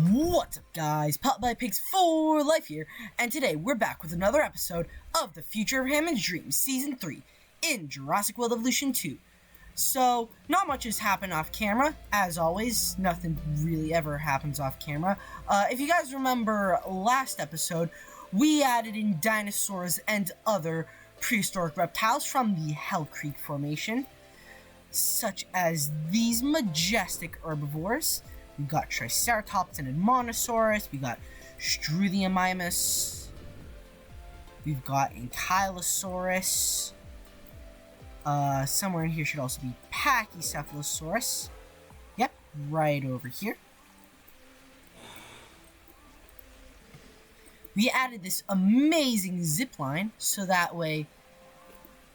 What's up, guys? Bottai Pigs for Life here, and today we're back with another episode of The Future of Hammond's Dreams Season 3 in Jurassic World Evolution 2. So, not much has happened off camera. As always, nothing really ever happens off camera. If you guys remember last episode, we added in dinosaurs and other prehistoric reptiles from the Hell Creek Formation, such as these majestic herbivores. We've got Triceratops and Edmontosaurus. We got Struthiomimus. We've got Ankylosaurus. Somewhere in here should also be Pachycephalosaurus. Yep, right over here. We added this amazing zip line, so that way,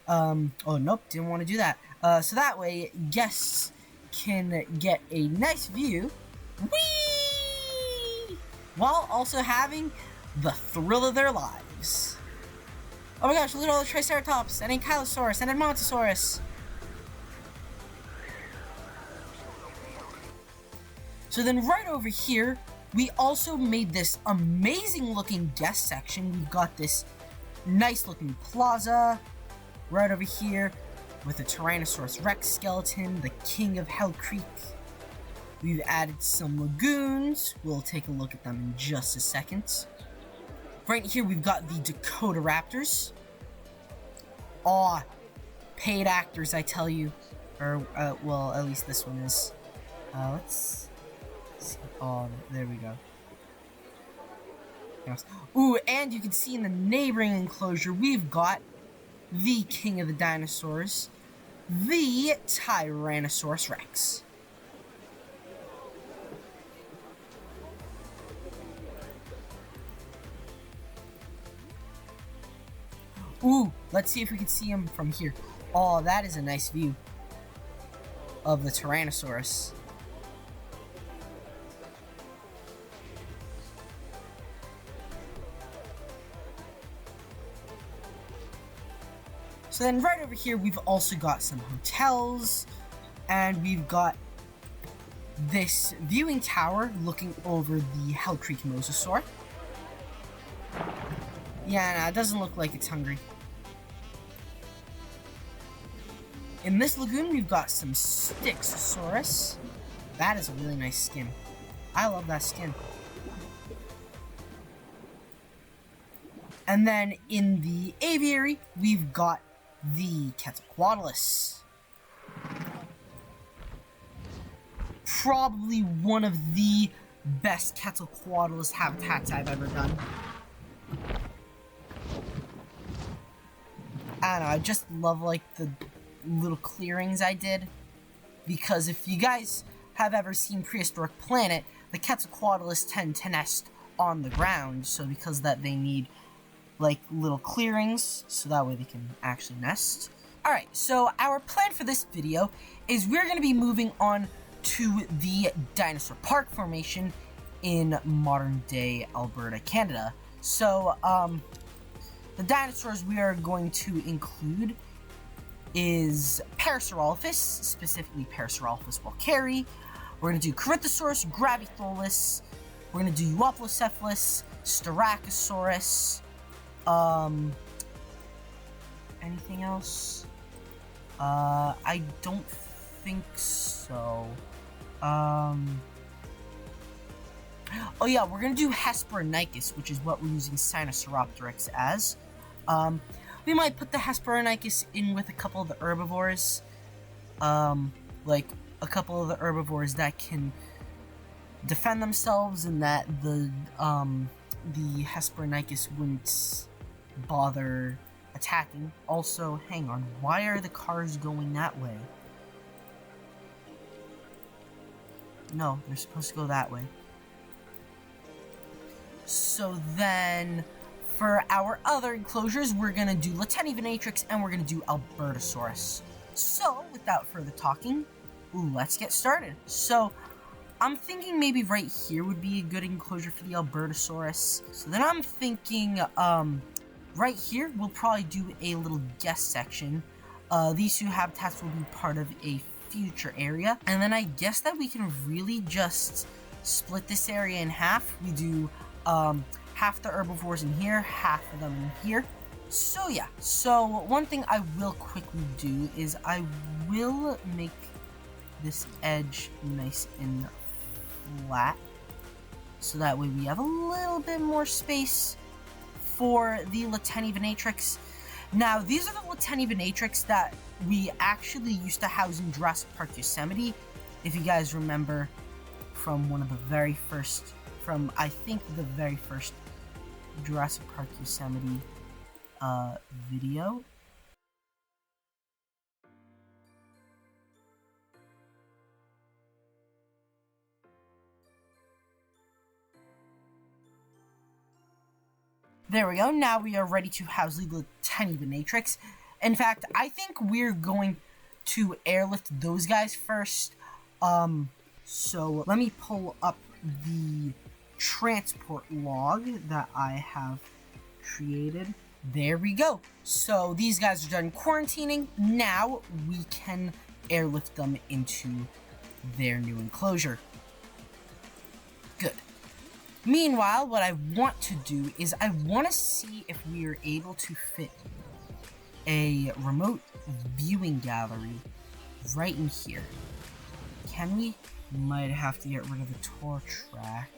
oh nope, didn't want to do that. So that way guests can get a nice view, whee, while also having the thrill of their lives. Oh my gosh, look at all the Triceratops, and Ankylosaurus, and Edmontosaurus. So then right over here, we also made this amazing looking guest section. We've got this nice looking plaza right over here with a Tyrannosaurus Rex skeleton, the king of Hell Creek. We've added some lagoons. We'll take a look at them in just a second. Right here, we've got the Dakota Raptors. Aw, paid actors, I tell you. Or, well, at least this one is. Let's see. Oh, there we go. Yes. Ooh, and you can see in the neighboring enclosure, we've got the king of the dinosaurs, the Tyrannosaurus Rex. Ooh, let's see if we can see him from here. Oh, that is a nice view of the Tyrannosaurus. So then right over here, we've also got some hotels, and we've got this viewing tower looking over the Hell Creek Mosasaur. Yeah, nah, it doesn't look like it's hungry. In this lagoon, we've got some Styracosaurus. That is a really nice skin. I love that skin. And then in the aviary, we've got the Quetzalcoatlus. Probably one of the best Quetzalcoatlus habitats I've ever done. I don't know, I just love like the little clearings I did, because if you guys have ever seen Prehistoric Planet, the Quetzalcoatlus tend to nest on the ground, so because of that they need like little clearings, so that way they can actually nest. Alright, so our plan for this video is we're going to be moving on to the Dinosaur Park Formation in modern day Alberta, Canada. So, the dinosaurs we are going to include is Parasaurolophus, specifically Parasaurolophus walkeri. We're going to do Corythosaurus, Gravitholus. We're going to do Euoplocephalus, Styracosaurus. Anything else? I don't think so. Oh yeah, we're gonna do Hesperonychus, which is what we're using Sinosauropteryx as. We might put the Hesperonychus in with a couple of the herbivores. Like a couple of the herbivores that can defend themselves and that the Hesperonychus wouldn't bother attacking. Also, hang on, why are the cars going that way? No, they're supposed to go that way. So then, for our other enclosures, we're gonna do Latenivenatrix and we're gonna do Albertosaurus. So, without further talking, let's get started. So, I'm thinking maybe right here would be a good enclosure for the Albertosaurus. So then I'm thinking, right here, we'll probably do a little guest section. These two habitats will be part of a future area. And then I guess that we can really just split this area in half. We do half the herbivores in here, half of them in here. So yeah, so one thing I will quickly do is I will make this edge nice and flat, so that way we have a little bit more space for the Latenivenatrix. Now, these are the Latenivenatrix that we actually used to house in Jurassic Park Yosemite, if you guys remember from one of the very first, from I think the very first Jurassic Park Yosemite video. There we go. Now we are ready to house the Latenivenatrix. In fact, I think we're going to airlift those guys first. So let me pull up the transport log that I have created. There we go. So these guys are done quarantining. Now we can airlift them into their new enclosure. Good. Meanwhile, what I want to do is I want to see if we are able to fit a remote viewing gallery right in here. Can we? Might have to get rid of the tour track.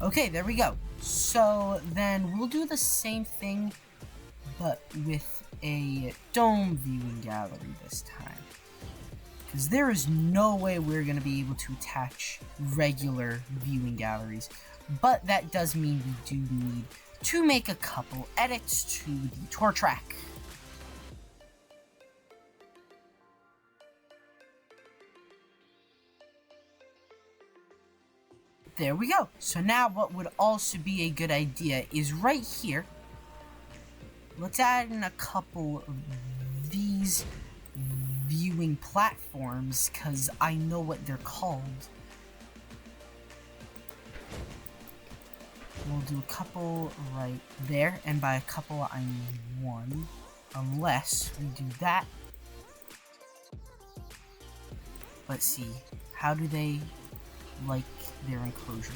Okay, there we go. So then we'll do the same thing, but with a dome viewing gallery this time. Because there is no way we're going to be able to attach regular viewing galleries. But that does mean we do need to make a couple edits to the tour track. There we go. So now what would also be a good idea is right here, let's add in a couple of these viewing platforms, because I know what they're called. We'll do a couple right there, and by a couple I mean one, unless we do that. Let's see, how do they like their enclosure?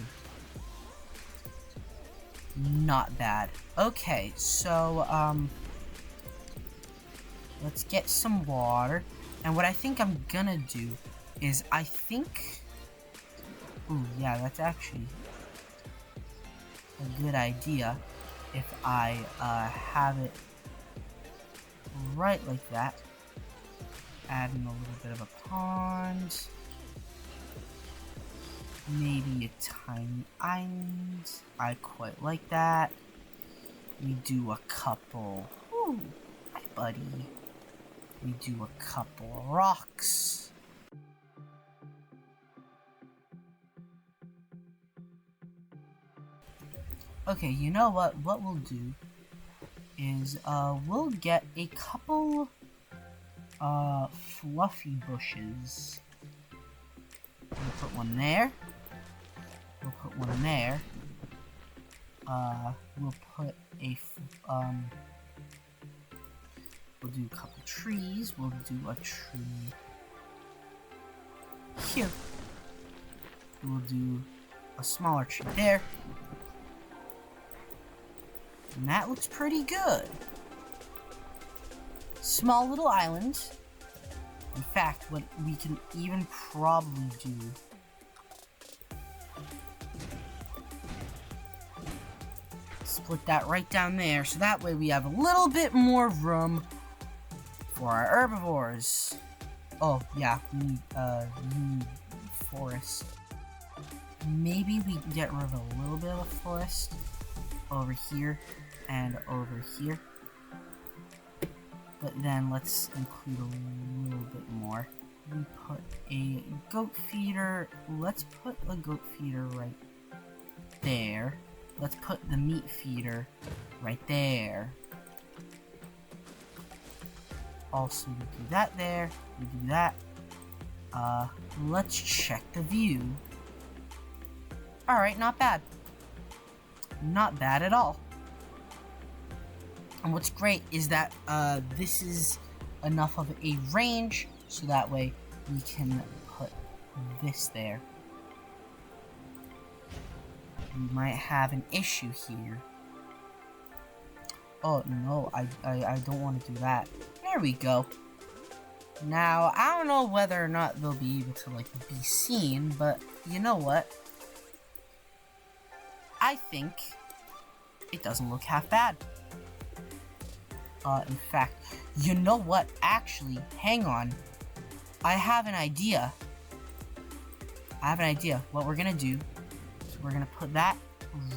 Not bad. Okay, so let's get some water. And what I think I'm gonna do is I think, ooh, yeah, that's actually a good idea if I have it right like that. Add in a little bit of a pond. Maybe a tiny island. I quite like that. We do a couple. Ooh, hi buddy. We do a couple rocks. Okay, you know what? What we'll do is we'll get a couple fluffy bushes. We'll put one there. We'll put one there. We'll put a we'll do a couple trees. We'll do a tree here. We'll do a smaller tree there. And that looks pretty good. Small little island. In fact, what we can even probably do split that right down there, so that way we have a little bit more room for our herbivores. Oh yeah, we need forest. Maybe we can get rid of a little bit of forest over here and over here. But then let's include a little bit more. We put a goat feeder. Let's put a goat feeder right there. Let's put the meat feeder right there. Also, we do that there. We do that. Let's check the view. Alright, not bad. Not bad at all. And what's great is that this is enough of a range, so that way we can put this there. We might have an issue here. Oh no, I don't want to do that. There we go. Now, I don't know whether or not they'll be able to, like, be seen, but you know what? I think it doesn't look half bad. In fact, you know what? Actually, hang on. I have an idea. What we're gonna do is we're gonna put that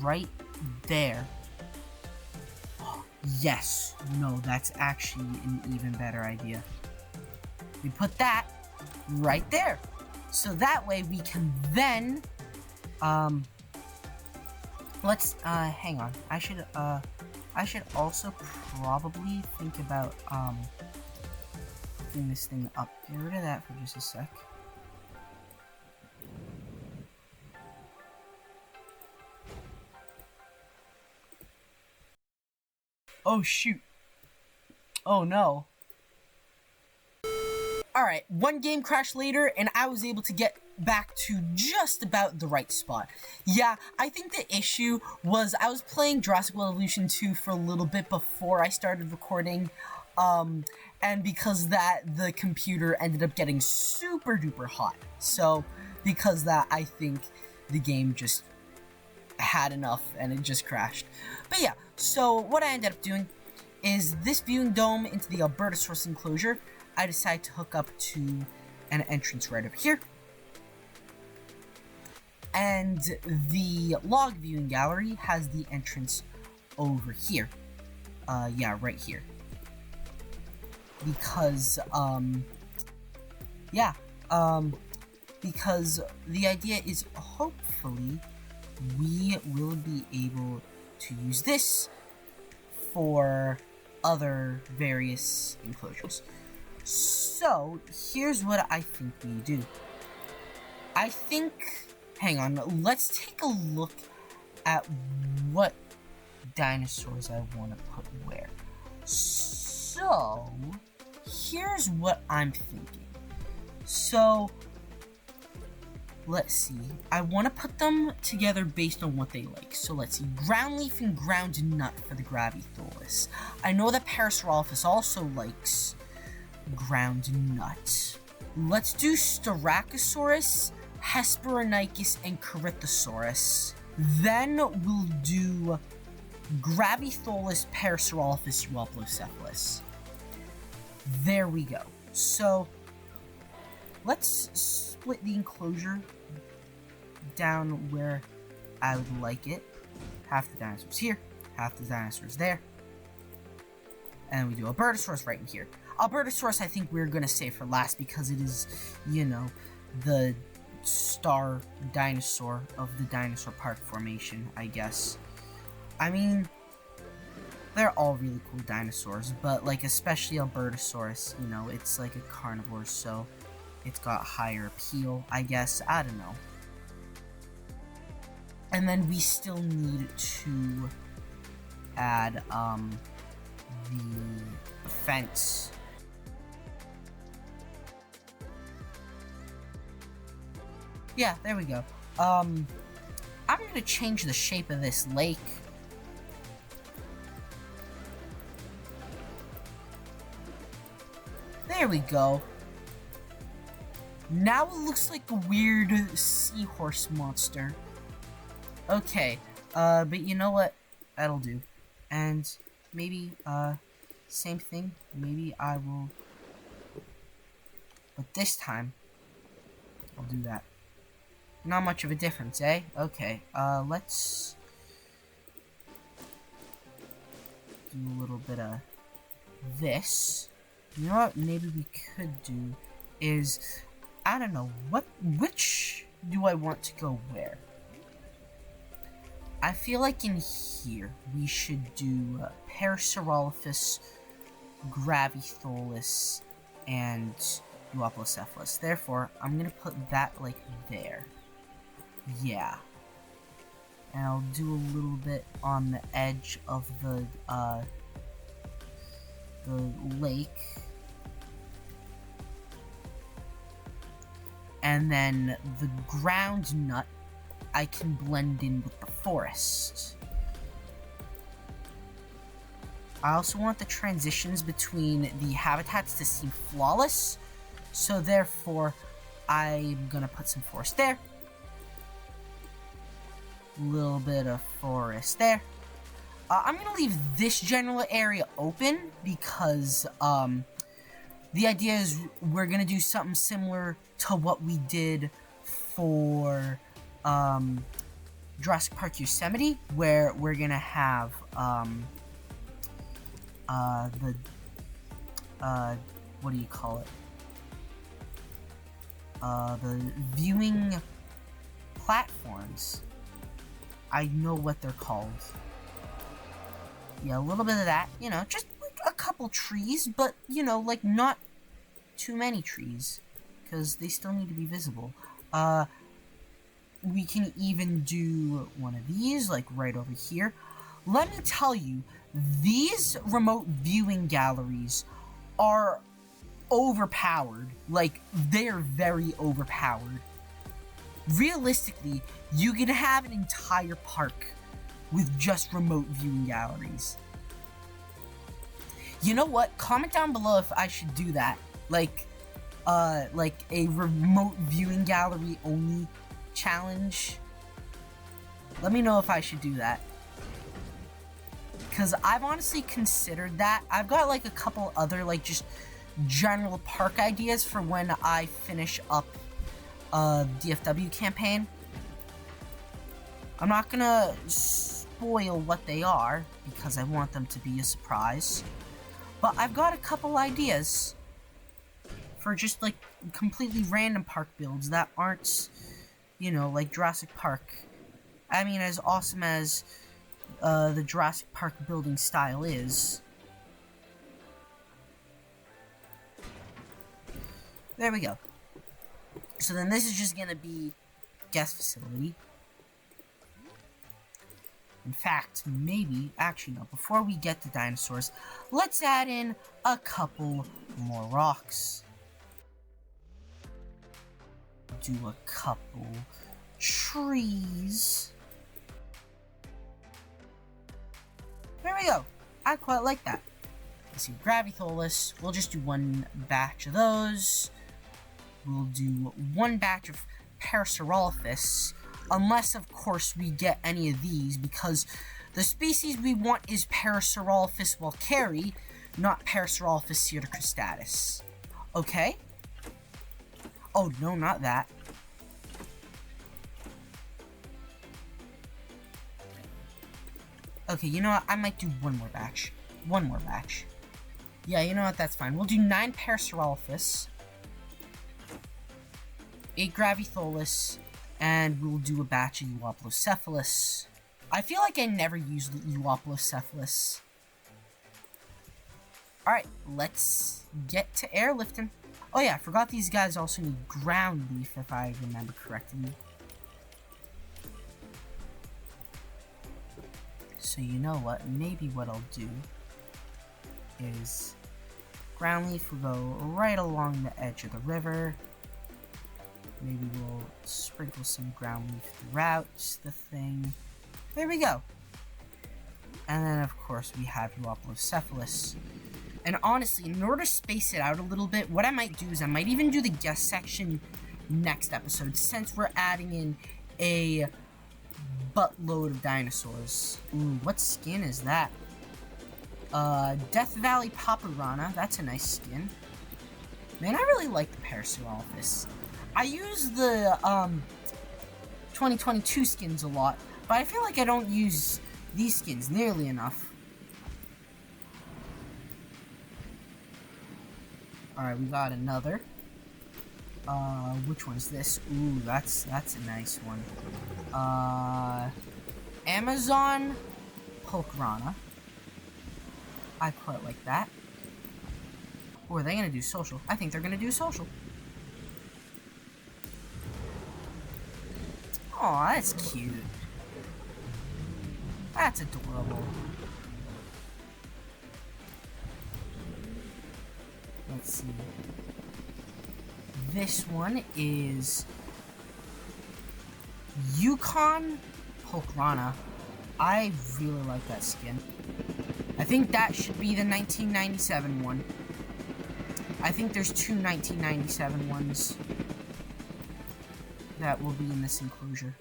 right there. Yes. No, that's actually an even better idea. We put that right there. So that way we can then, let's, hang on. I should also probably think about, putting this thing up. Get rid of that for just a sec. Oh, shoot. Oh, no. Alright, one game crash later, and I was able to get back to just about the right spot. Yeah, I think the issue was I was playing Jurassic World Evolution 2 for a little bit before I started recording, and because that, the computer ended up getting super duper hot. So, because that, I think the game just had enough, and it just crashed. But yeah, so what I ended up doing is this viewing dome into the Albertosaurus enclosure. I decided to hook up to an entrance right over here. And the log viewing gallery has the entrance over here. Yeah, right here. Because, because the idea is hopefully we will be able to use this for other various enclosures. So, here's what I think we do. I think, hang on, let's take a look at what dinosaurs I want to put where. So, here's what I'm thinking. So, let's see. I want to put them together based on what they like. So let's see. Ground leaf and ground nut for the Gravitholus. I know that Parasaurolophus also likes ground nut. Let's do Styracosaurus, Hesperonychus, and Corythosaurus. Then we'll do Gravitholus, Parasaurolophus, Euoplocephalus. There we go. So, let's split the enclosure down where I would like it. Half the dinosaurs here, half the dinosaurs there. And we do Albertosaurus right in here. Albertosaurus, I think we're gonna save for last because it is, you know, the star dinosaur of the Dinosaur Park Formation, I guess. I mean, they're all really cool dinosaurs, but, like, especially Albertosaurus, you know, it's like a carnivore, so it's got higher appeal, I guess. I don't know. And then we still need to add, the fence. Yeah, there we go. I'm gonna change the shape of this lake. There we go. Now it looks like a weird seahorse monster. Okay, but you know what? That'll do. And maybe, same thing. Maybe I will... But this time, I'll do that. Not much of a difference, eh? Okay, let's do a little bit of this. You know what maybe we could do is, I don't know, which do I want to go where? I feel like in here, we should do Parasaurolophus, Gravitholus, and Euoplocephalus. Therefore, I'm gonna put that, like, there. Yeah. And I'll do a little bit on the edge of the lake. And then the ground nut, I can blend in with the forest. I also want the transitions between the habitats to seem flawless, so therefore, I'm gonna put some forest there. A little bit of forest there. I'm gonna leave this general area open because, the idea is we're gonna do something similar to what we did for, Jurassic Park Yosemite, where we're gonna have, what do you call it? The viewing platforms. I know what they're called. Yeah, a little bit of that, you know, just like a couple trees, but, you know, like, not too many trees, because they still need to be visible. We can even do one of these, like, right over here. Let me tell you, these remote viewing galleries are overpowered. Like, they're very overpowered. Realistically, you can have an entire park with just remote viewing galleries. You know what? Comment down below if I should do that. Like a remote viewing gallery only challenge. Let me know if I should do that. Because I've honestly considered that. I've got, like, a couple other, like, just general park ideas for when I finish up DFW campaign. I'm not gonna spoil what they are because I want them to be a surprise, but I've got a couple ideas for just, like, completely random park builds that aren't, you know, like Jurassic Park. I mean, as awesome as the Jurassic Park building style is. There we go. So then this is just gonna be guest facility. In fact, maybe, actually no, before we get to dinosaurs, let's add in a couple more rocks. Do a couple trees. There we go. I quite like that. Let's see, Gravitholus. We'll just do one batch of those. We'll do one batch of Parasaurolophus, unless, of course, we get any of these, because the species we want is Parasaurolophus walkeri, not Parasaurolophus pseudocristatus. Okay? Oh, no, not that. Okay, you know what? I might do one more batch. One more batch. Yeah, you know what? That's fine. We'll do 9 Parasaurolophus, 8 Gravitholus, and we'll do a batch of Euoplocephalus. I feel like I never used Euoplocephalus. Alright, let's get to airlifting. Oh yeah, I forgot these guys also need ground leaf, if I remember correctly. So you know what, maybe what I'll do is ground leaf will go right along the edge of the river. Maybe we'll sprinkle some ground leaf throughout the thing. There we go. And then, of course, we have Euoplocephalus. And honestly, in order to space it out a little bit, what I might do is I might even do the guest section next episode, since we're adding in a buttload of dinosaurs. Ooh, what skin is that? Death Valley Paparana. That's a nice skin. Man, I really like the Parasaurolophus. I use the 2022 skins a lot, but I feel like I don't use these skins nearly enough. Alright, we got another. Which one's this? Ooh, that's a nice one. Amazon Pulchrana. I quite like that. Or are they gonna do social? I think they're gonna do social. Aw, that's cute. That's adorable. Let's see. this one is Yukon Polkrana. I really like that skin. I think that should be the 1997 one. I think there's two 1997 ones that will be in this enclosure.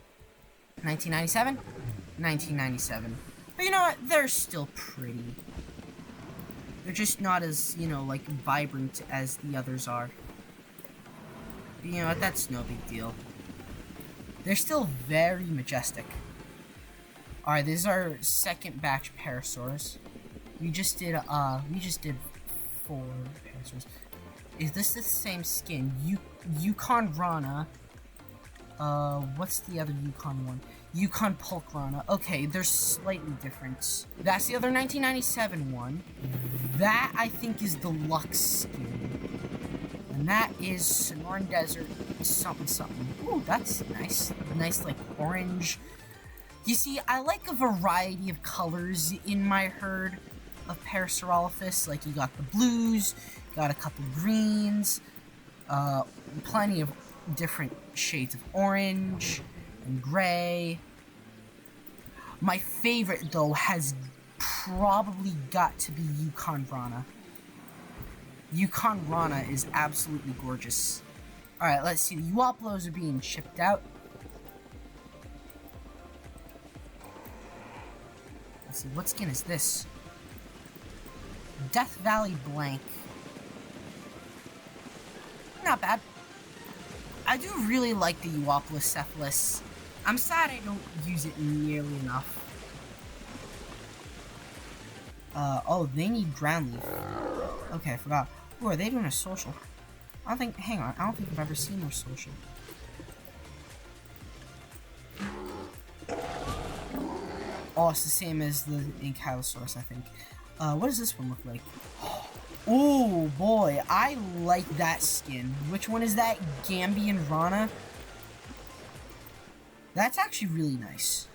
1997? 1997. But you know what? They're still pretty. They're just not as, you know, like, vibrant as the others are. But you know what? That's no big deal. They're still very majestic. Alright, this is our second batch of Parasaurs. We just did 4 Parasaurs. Is this the same skin? Yukon Rana. What's the other Yukon one? Yukon Polkrana. Okay, they're slightly different. That's the other 1997 one. That, I think, is the Lhotse skin. And that is Sonoran Desert something something. Ooh, that's nice. Nice, like, orange. You see, I like a variety of colors in my herd of Parasaurolophus. Like, you got the blues, got a couple greens, plenty of different shades of orange and gray. My favorite, though, has probably got to be Yukon Rana. Yukon Rana is absolutely gorgeous. Alright, let's see. The Euoplos are being shipped out. Let's see, what skin is this? Death Valley Blank. Not bad. I do really like the Euoplocephalus. I'm sad I don't use it nearly enough. Oh, they need ground leaf. Okay, I forgot. Ooh, are they doing a social? I don't think, hang on, I don't think I've ever seen their social. Oh, it's the same as the Enclosures, I think. What does this one look like? Oh boy, I like that skin. Which one is that? Gambian Rana? That's actually really nice.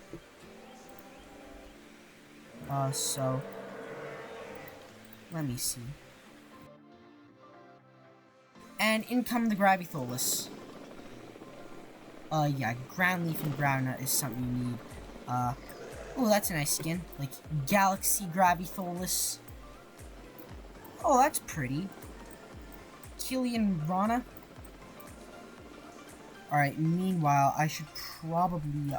So let me see. And in come the Gravitholus. Yeah, ground leaf and ground nut is something you need. Oh, that's a nice skin. Like, Galaxy Gravitholus. Oh, that's pretty. Killian Rana. Alright, meanwhile, I should probably,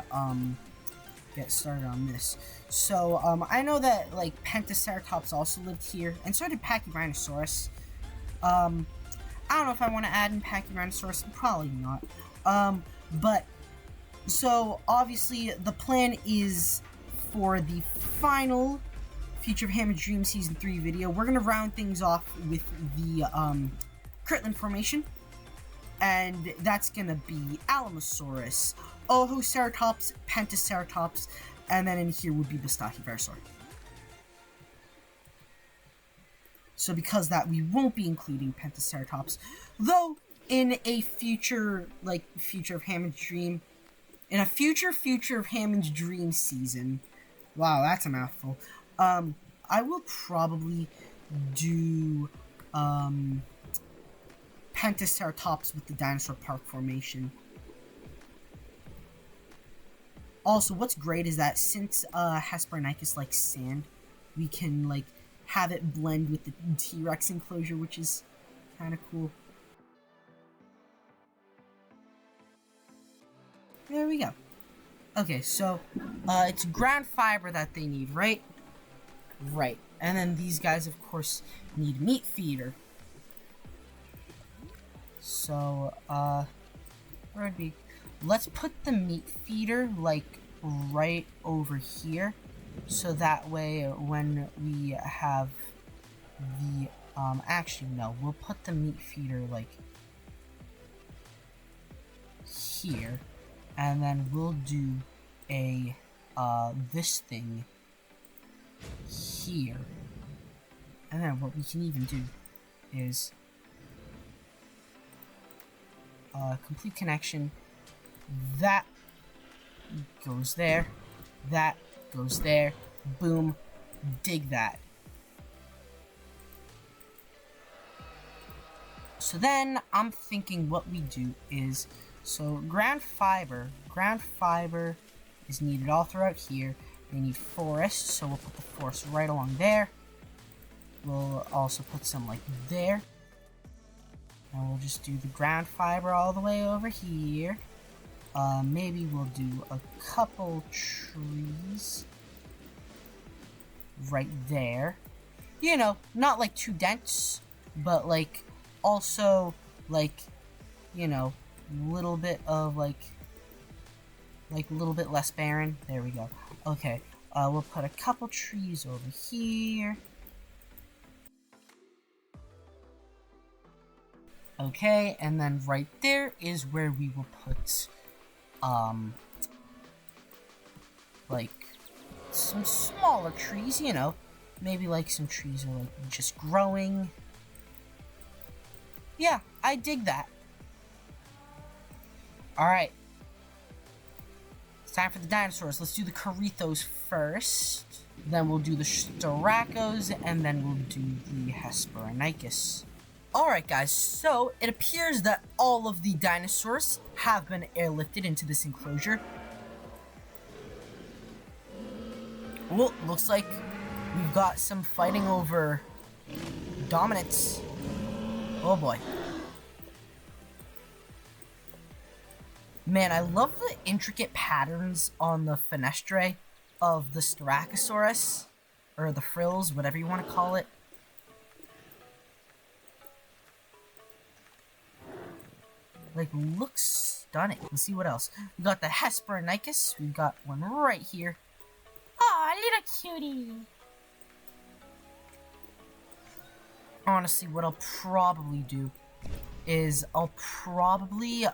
get started on this. So, I know that, like, Pentaceratops also lived here, and so did Pachyrhinosaurus. I don't know if I want to add in Pachyrhinosaurus, probably not. But, so, obviously, the plan is for the final Future of Hammond Dream Season 3 video, we're going to round things off with the, Corythosaurus Formation. And that's going to be Alamosaurus, Ohoceratops, Pentaceratops, and then in here would be the Stachyverosaur. So because that, we won't be including Pentaceratops, though in a future, like, Future of Hammond's Dream, in a future of Hammond's Dream season, wow, that's a mouthful, I will probably do, Pentaceratops with the Dinosaur Park Formation. Also, what's great is that since, Hesperonychus likes sand, we can, like, have it blend with the T-Rex enclosure, which is kind of cool. There we go. Okay, so, it's ground fiber that they need, right? Right. And then these guys, of course, need meat feeder. So, where would be? Let's put the meat feeder, like, right over here. So that way, when we have the, actually, no, we'll put the meat feeder, like, here. And then we'll do a, this thing here. And then what we can even do is complete connection. That goes there. That goes there. Boom. Dig that. So then I'm thinking what we do is, so ground fiber is needed all throughout here. We need forest, so we'll put the forest right along there. We'll also put some like there. And we'll just do the ground fiber all the way over here. Maybe we'll do a couple trees right there. You know, not like too dense, but like also like, you know, little bit of like a little bit less barren. There we go. Okay, we'll put a couple trees over here. Okay, and then right there is where we will put, like, some smaller trees, you know. Maybe, like, some trees are, like, just growing. Yeah, I dig that. Alright. It's time for the dinosaurs. Let's do the Corythos first. Then we'll do the Styracosaurus, and then we'll do the Hesperonychus. Alright guys, so it appears that all of the dinosaurs have been airlifted into this enclosure. Well, looks like we've got some fighting over dominance. Oh boy. Man, I love the intricate patterns on the fenestrae of the Styracosaurus, or the frills, whatever you want to call it. Like, looks stunning. Let's see what else. We got the Hesperonychus. We've got one right here. Aw, little cutie. Honestly, what I'll probably do is I'll probably,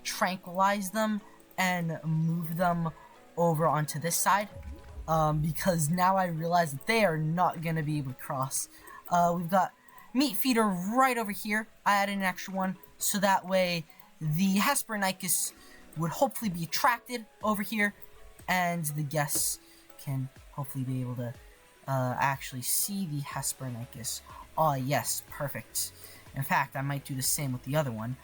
tranquilize them and move them over onto this side. Because now I realize that they are not gonna be able to cross. We've got meat feeder right over here. I added an extra one. So that way, the Hesperonychus would hopefully be attracted over here, and the guests can hopefully be able to actually see the Hesperonychus. Oh yes, perfect. In fact, I might do the same with the other one.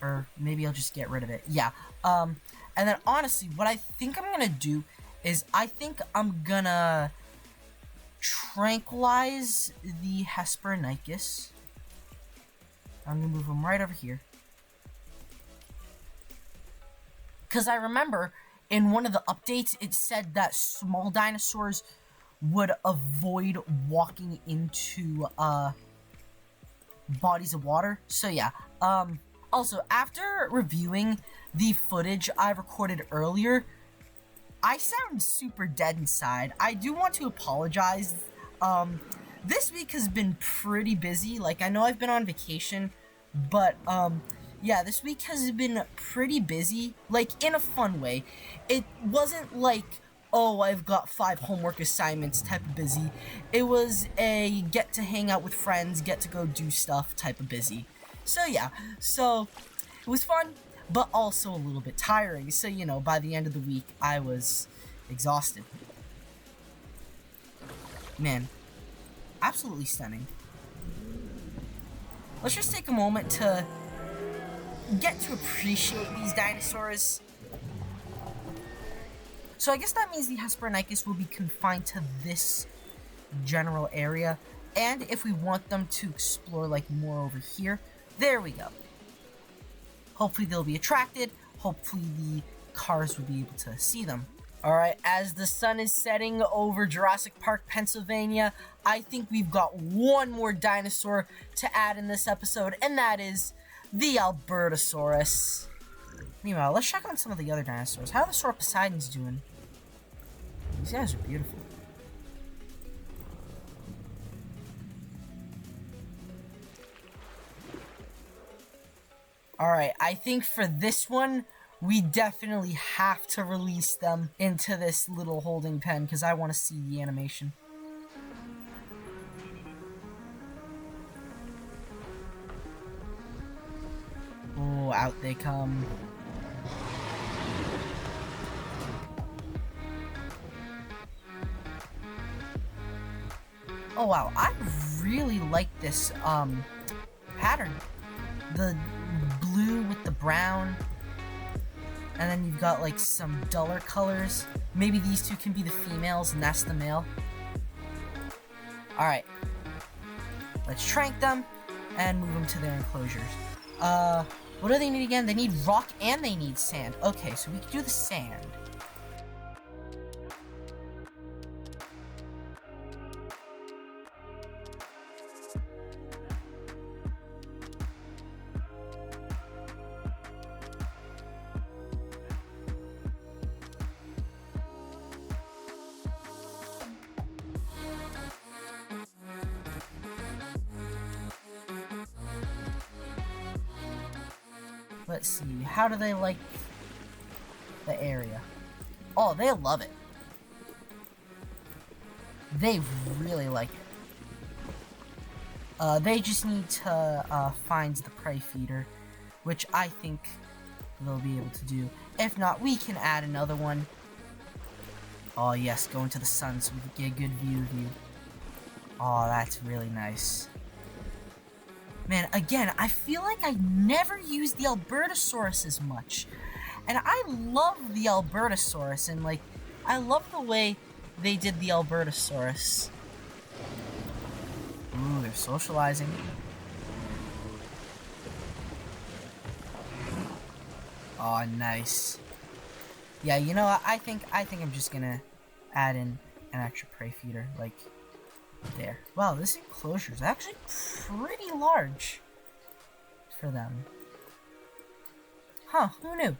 Or maybe I'll just get rid of it. Yeah. And then honestly, what I think I'm gonna do is I think I'm gonna tranquilize the Hesperonychus. I'm gonna move them right over here. Because I remember in one of the updates, it said that small dinosaurs would avoid walking into bodies of water. So yeah. Also, after reviewing the footage I recorded earlier, I sound super dead inside. I do want to apologize. This week has been pretty busy. Like, I know I've been on vacation, but, yeah, this week has been pretty busy, like, in a fun way. It wasn't like, oh, I've got 5 homework assignments type of busy. It was a get to hang out with friends, get to go do stuff type of busy. So, yeah, so, it was fun, but also a little bit tiring. So, you know, by the end of the week, I was exhausted. Man. Absolutely stunning. Let's just take a moment to get to appreciate these dinosaurs. So I guess that means the Hesperonychus will be confined to this general area. And if we want them to explore like more over here, there we go. Hopefully they'll be attracted. Hopefully the cars will be able to see them. Alright, as the sun is setting over Jurassic Park, Pennsylvania, I think we've got one more dinosaur to add in this episode, and that is the Albertosaurus. Meanwhile, let's check on some of the other dinosaurs. How are the Sauroposeidons doing? These guys are beautiful. Alright, I think for this one, we definitely have to release them into this little holding pen because I want to see the animation. Oh, out they come. Oh wow, I really like this pattern. The blue with the brown, and then you've got like some duller colors. Maybe these two can be the females and that's the male. Alright. Let's trank them and move them to their enclosures. What do they need again? They need rock and they need sand. Okay, so we can do the sand. Let's see, how do they like the area? Oh, they love it. They really like it. They just need to find the prey feeder, which I think they'll be able to do. If not, we can add another one. Oh yes, go into the sun so we can get a good view of you. Oh, that's really nice. Man, again, I feel like I never used the Albertosaurus as much. And I love the Albertosaurus, and, like, I love the way they did the Albertosaurus. Ooh, they're socializing. Oh, nice. Yeah, you know what? I think I'm just gonna add in an extra prey feeder, like... there. Wow, this enclosure is actually pretty large for them. Huh, who knew?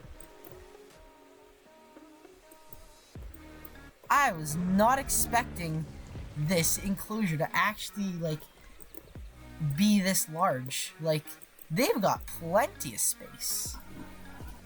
I was not expecting this enclosure to actually, like, be this large. Like, they've got plenty of space.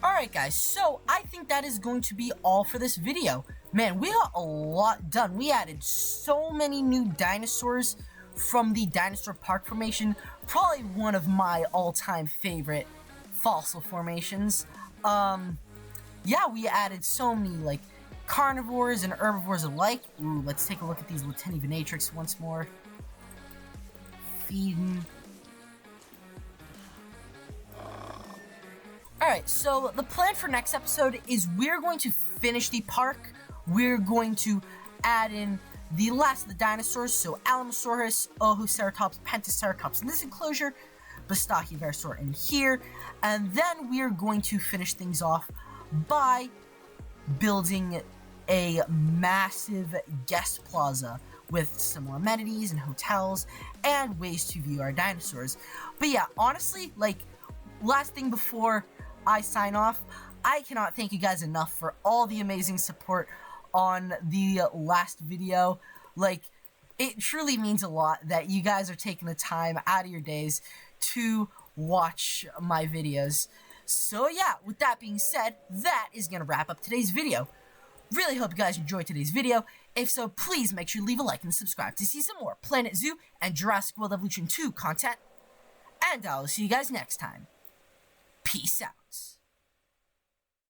Alright guys, so I think that is going to be all for this video. Man, we got a lot done. We added so many new dinosaurs from the Dinosaur Park Formation. Probably one of my all-time favorite fossil formations. Yeah, we added so many, like, carnivores and herbivores alike. Ooh, let's take a look at these Latenivenatrix once more. Feeding. Alright, so the plan for next episode is we're going to finish the park. We're going to add in the last of the dinosaurs, so Albertosaurus, Oohyceratops, Pentaceratops in this enclosure, Bottai in here, and then we're going to finish things off by building a massive guest plaza with some more amenities and hotels and ways to view our dinosaurs. But yeah, honestly, like, last thing before I sign off, I cannot thank you guys enough for all the amazing support on the last video. Like, it truly means a lot that you guys are taking the time out of your days to watch my videos. So yeah, with that being said, that is going to wrap up today's video. Really hope you guys enjoyed today's video. If so, please make sure to leave a like and subscribe to see some more Planet Zoo and Jurassic World Evolution 2 content. And I'll see you guys next time. Peace out.